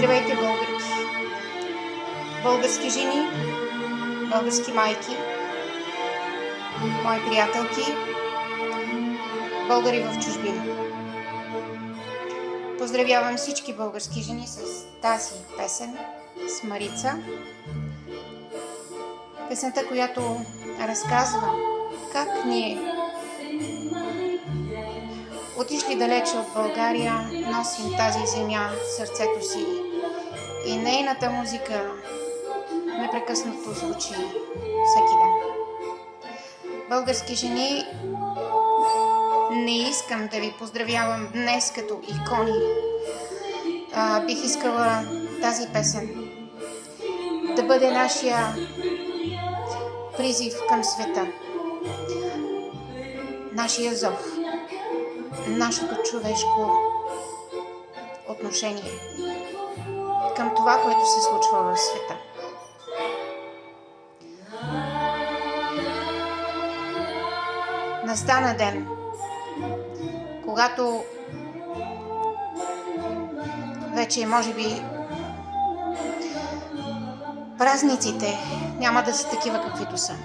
Здравейте, българки! Български жени, български майки, мои приятелки, българи в чужбина. Поздравявам всички български жени с тази песен, с Марица. Песента, която разказва как ние, отишли далече от България, носим тази земя в сърцето си и нейната музика непрекъснато звучи всеки ден. Български жени, не искам да ви поздравявам днес като икони. Бих искала тази песен да бъде нашия призив към света, нашия зов, нашето човешко отношение към това, което се случва в света. Настана ден, когато вече може би празниците няма да са такива, каквито са.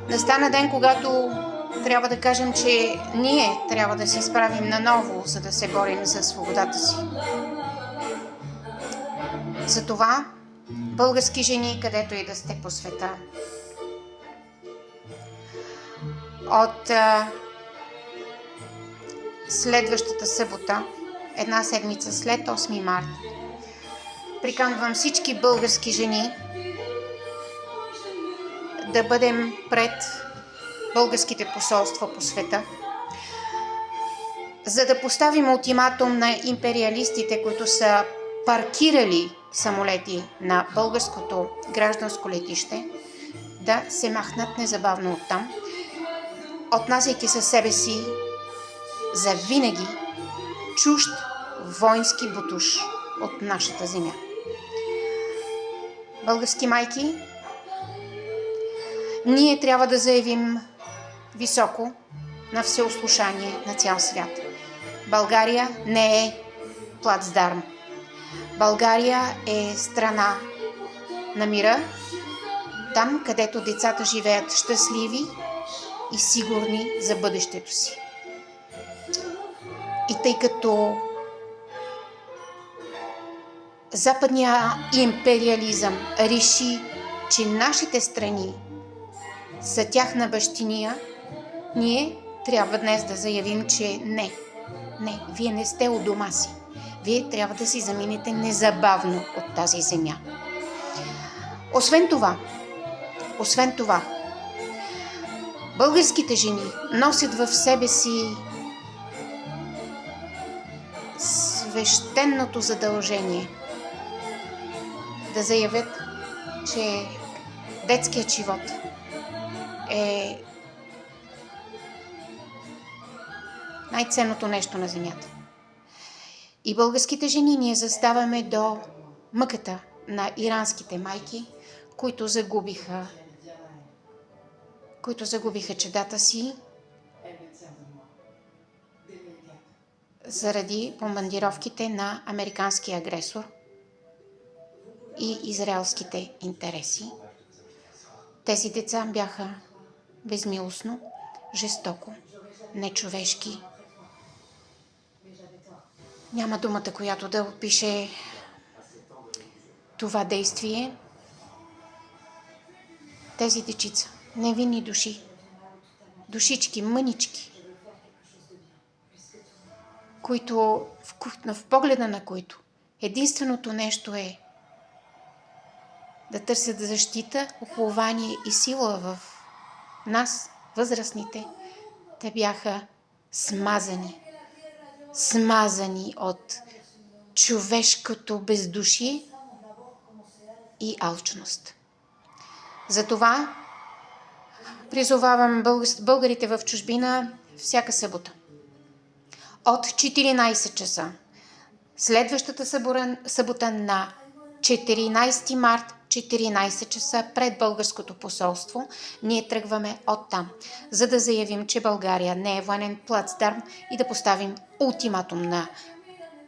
Настана ден, когато трябва да кажем, че ние трябва да се изправим наново, за да се борим за свободата си. Затова, български жени, където и да сте по света, от следващата събота, една седмица след 8 март, приканвам всички български жени да бъдем пред българските посолства по света, за да поставим ултиматум на империалистите, които са паркирали самолети на българското гражданско летище, да се махнат незабавно оттам, отнасяйки със себе си завинаги чужд воински ботуш от нашата земя. Български майки, ние трябва да заявим високо на всеослушание на цял свят. България не е плацдарм. България е страна на мира, там, където децата живеят щастливи и сигурни за бъдещето си. И тъй като западният империализъм реши, че нашите страни са тяхна бащиния, ние трябва днес да заявим, че не, вие не сте у дома си. Вие трябва да си заминете незабавно от тази земя. Освен това, българските жени носят в себе си свещеното задължение да заявят, че детският живот е най-ценното нещо на земята. И българските жени ние заставаме до мъката на иранските майки, които загубиха чедата си заради бомбардировките на американския агресор и израелските интереси. Тези деца бяха безмилостно, жестоко, нечовешки. Няма думата, която да опише това действие. Тези дечица, невинни души, душички, мънички, които в погледа на които единственото нещо е да търсят защита, упование и сила в нас, възрастните, те бяха смазани от човешкото бездушие и алчност. Затова призовавам българите в чужбина всяка събота от 14 часа, следващата събота на 14 март, 14 часа пред българското посолство, ние тръгваме оттам, за да заявим, че България не е военен плацдарм и да поставим ултиматум на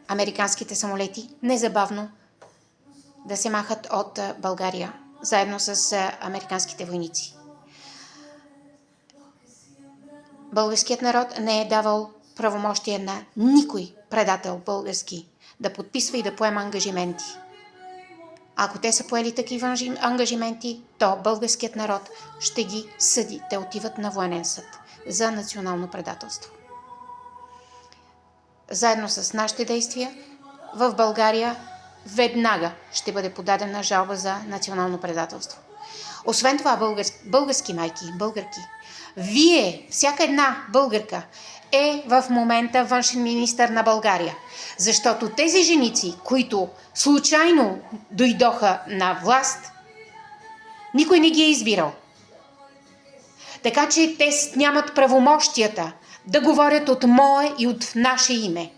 американските самолети незабавно да се махат от България, заедно с американските войници. Българският народ не е давал правомощие на никой предател български да подписва и да поема ангажименти. Ако те са поели такива ангажименти, то българският народ ще ги съди. Те отиват на военен съд за национално предателство. Заедно с нашите действия в България веднага ще бъде подадена жалба за национално предателство. Освен това, български майки, българки, вие, всяка една българка, е в момента външен министър на България. Защото тези женици, които случайно дойдоха на власт, никой не ги е избирал. Така че те нямат правомощията да говорят от мое и от наше име.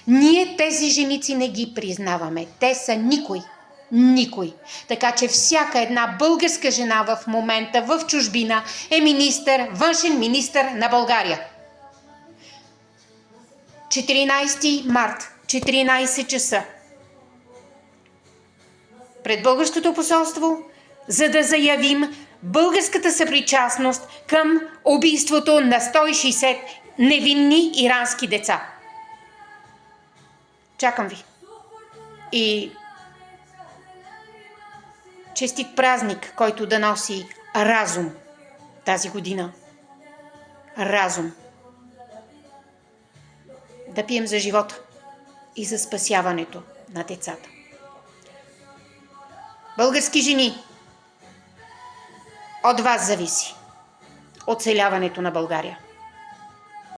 Ние тези женици не ги признаваме. Те са никой. Никой. Така че всяка една българска жена в момента в чужбина е министър, външен министър на България. 14 март, 14 часа. Пред българското посолство, за да заявим българската съпричастност към убийството на 160 невинни ирански деца. Чакам ви. И честит празник, който да носи разум тази година. Разум. Да пием за живота и за спасяването на децата. Български жени, от вас зависи оцеляването на България.